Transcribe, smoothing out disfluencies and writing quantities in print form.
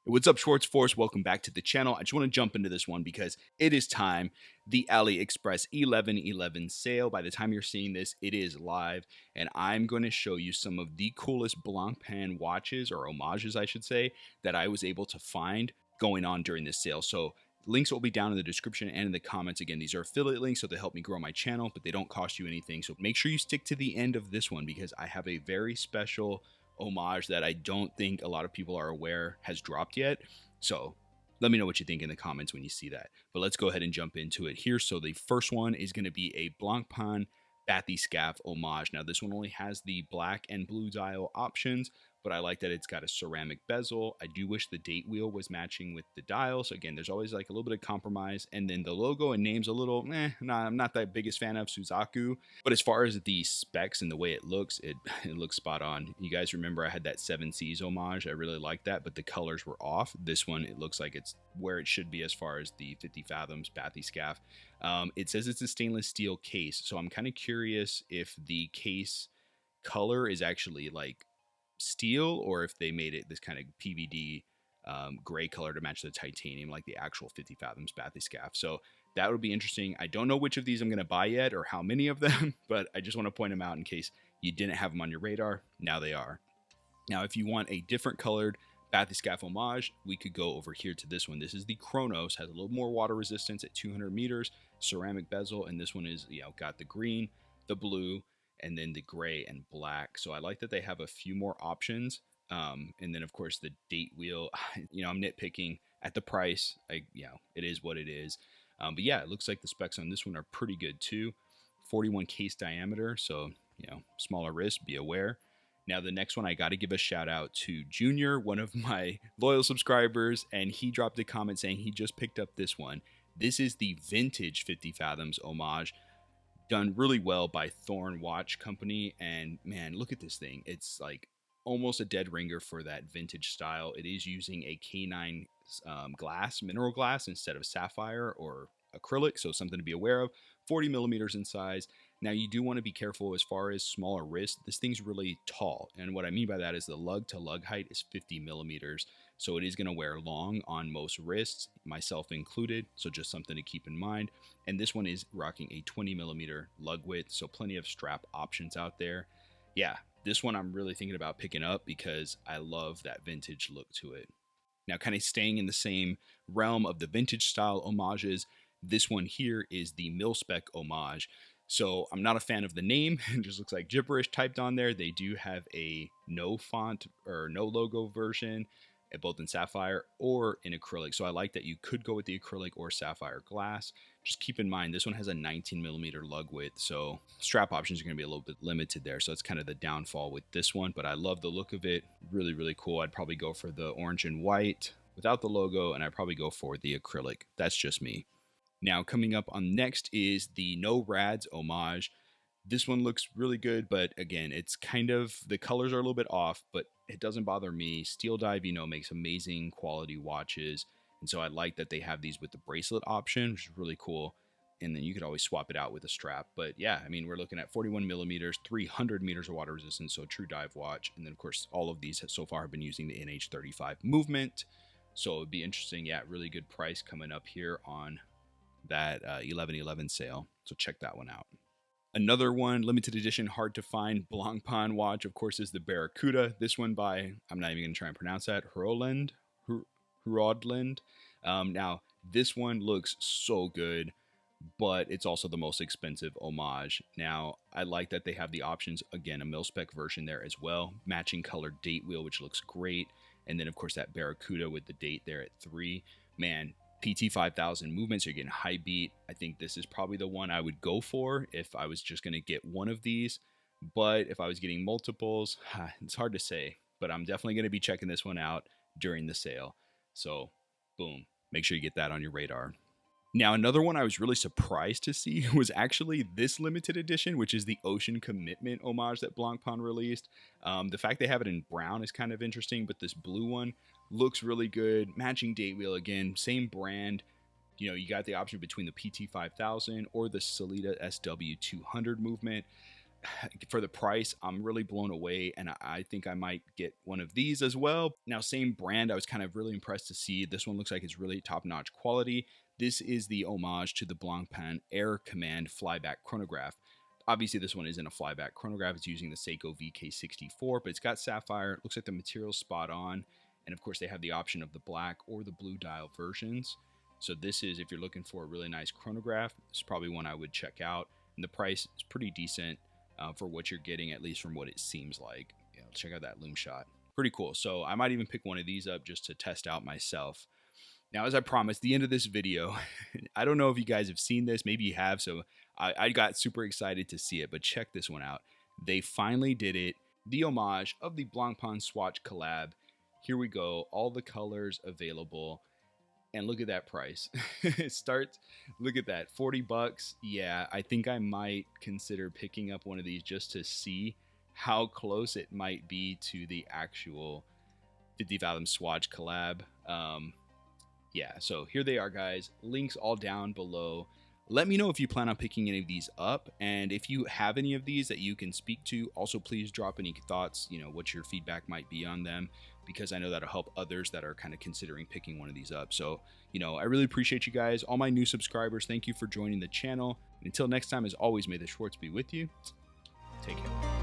What's up, Schwartz Force? Welcome back to the channel. I just want to jump into this one because it is time. The AliExpress 11/11 sale. By the time you're seeing this, it is live, and I'm going to show you some of the coolest Blancpain watches, or homages, I should say, that I was able to find going on during this sale. So links will be down in the description and in the comments. Again, these are affiliate links, so they help me grow my channel, but they don't cost you anything. So make sure you stick to the end of this one because I have a very special homage that I don't think a lot of people are aware has dropped yet. So let me know what you think in the comments when you see that. But let's go ahead and jump into it here. So the first one is going to be a Blancpain Bathyscaphe homage. Now this one only has the black and blue dial options, but I like that it's got a ceramic bezel. I do wish the date wheel was matching with the dial. So again, there's always like a little bit of compromise. And then the logo and name's a little, I'm not that biggest fan of Suzaku. But as far as the specs and the way it looks, it looks spot on. You guys remember I had that 7 Seas homage. I really liked that, but the colors were off. This one, it looks like it's where it should be as far as the 50 Fathoms Bathyscaphe. It says it's a stainless steel case. So I'm kind of curious if the case color is actually like steel or if they made it this kind of PVD gray color to match the titanium like the actual 50 Fathoms Bathyscaphe. So that would be interesting. I don't know which of these I'm going to buy yet or how many of them, but I just want to point them out in case you didn't have them on your radar. Now they are. Now, if you want a different colored Bathyscaphe homage, we could go over here to this one. This is the Kronos, has a little more water resistance at 200 meters, ceramic bezel, and this one is, got the green, the blue, and then the gray and black. So I like that they have a few more options. And then of course the date wheel, I'm nitpicking at the price. It is what it is. But yeah, it looks like the specs on this one are pretty good too. 41 case diameter. So, smaller wrist, be aware. Now the next one, I got to give a shout out to Junior, one of my loyal subscribers. And he dropped a comment saying he just picked up this one. This is the vintage 50 Fathoms homage, done really well by Thorn Watch Company. And man, look at this thing. It's like almost a dead ringer for that vintage style. It is using a K9 glass, mineral glass, instead of sapphire or acrylic. So something to be aware of. 40 millimeters in size. Now you do want to be careful as far as smaller wrist. This thing's really tall. And what I mean by that is the lug to lug height is 50 millimeters. So it is going to wear long on most wrists, myself included. So just something to keep in mind. And this one is rocking a 20 millimeter lug width. So plenty of strap options out there. Yeah, this one I'm really thinking about picking up because I love that vintage look to it. Now, kind of staying in the same realm of the vintage style homages, this one here is the Milspec homage. So I'm not a fan of the name. It just looks like gibberish typed on there. They do have a no font or no logo version, both in sapphire or in acrylic. So I like that you could go with the acrylic or sapphire glass. Just keep in mind, this one has a 19 millimeter lug width. So strap options are going to be a little bit limited there. So it's kind of the downfall with this one, but I love the look of it. Really, really cool. I'd probably go for the orange and white without the logo, and I'd probably go for the acrylic. That's just me. Now, coming up on next is the No Rads homage. This one looks really good, but again, it's kind of, the colors are a little bit off, but it doesn't bother me. Steel Dive, makes amazing quality watches. And so I like that they have these with the bracelet option, which is really cool. And then you could always swap it out with a strap. But yeah, we're looking at 41 millimeters, 300 meters of water resistance, so a true dive watch. And then of course, all of these so far have been using the NH35 movement. So it'd be interesting. Yeah, really good price coming up here on that 11/11 sale. So check that one out. Another one, limited edition, hard to find Blancpain watch, of course, is the Barakuda. This one by, I'm not even going to try and pronounce that, Hrodland. Now, this one looks so good, but it's also the most expensive homage. Now, I like that they have the options, again, a Milspec version there as well, matching colored date wheel, which looks great. And then, of course, that Barakuda with the date there at 3. Man, PT 5000 movements, you're getting high beat. I think this is probably the one I would go for if I was just going to get one of these. But if I was getting multiples, it's hard to say. But I'm definitely going to be checking this one out during the sale. So, boom, make sure you get that on your radar. Now, another one I was really surprised to see was actually this limited edition, which is the Ocean Commitment homage that Blancpain released. The fact they have it in brown is kind of interesting, but this blue one looks really good. Matching date wheel again, same brand. You got the option between the PT 5000 or the Sellita SW200 movement. for the price, I'm really blown away, and I think I might get one of these as well. Now, same brand, I was kind of really impressed to see. This one looks like it's really top-notch quality. This is the homage to the Blancpain Air Command flyback chronograph. Obviously, this one isn't a flyback chronograph. It's using the Seiko VK64, but it's got sapphire. It looks like the material's spot on. And of course, they have the option of the black or the blue dial versions. So this is, if you're looking for a really nice chronograph, this is probably one I would check out. And the price is pretty decent for what you're getting, at least from what it seems like. You know, check out that loom shot. Pretty cool. So I might even pick one of these up just to test out myself. Now, as I promised, the end of this video, I don't know if you guys have seen this. Maybe you have, so I got super excited to see it, but check this one out. They finally did it. The homage of the Blancpain Swatch collab. Here we go. All the colors available. And look at that price. It starts, look at that, 40 bucks. Yeah, I think I might consider picking up one of these just to see how close it might be to the actual 50 Fathom Swatch collab. Yeah, so here they are, guys. Links all down below. Let me know if you plan on picking any of these up, and if you have any of these that you can speak to, also please drop any thoughts, you know, what your feedback might be on them, because I know that'll help others that are kind of considering picking one of these up. So, you know, I really appreciate you guys. All my new subscribers, thank you for joining the channel. And until next time, as always, may the Schwartz be with you. Take care.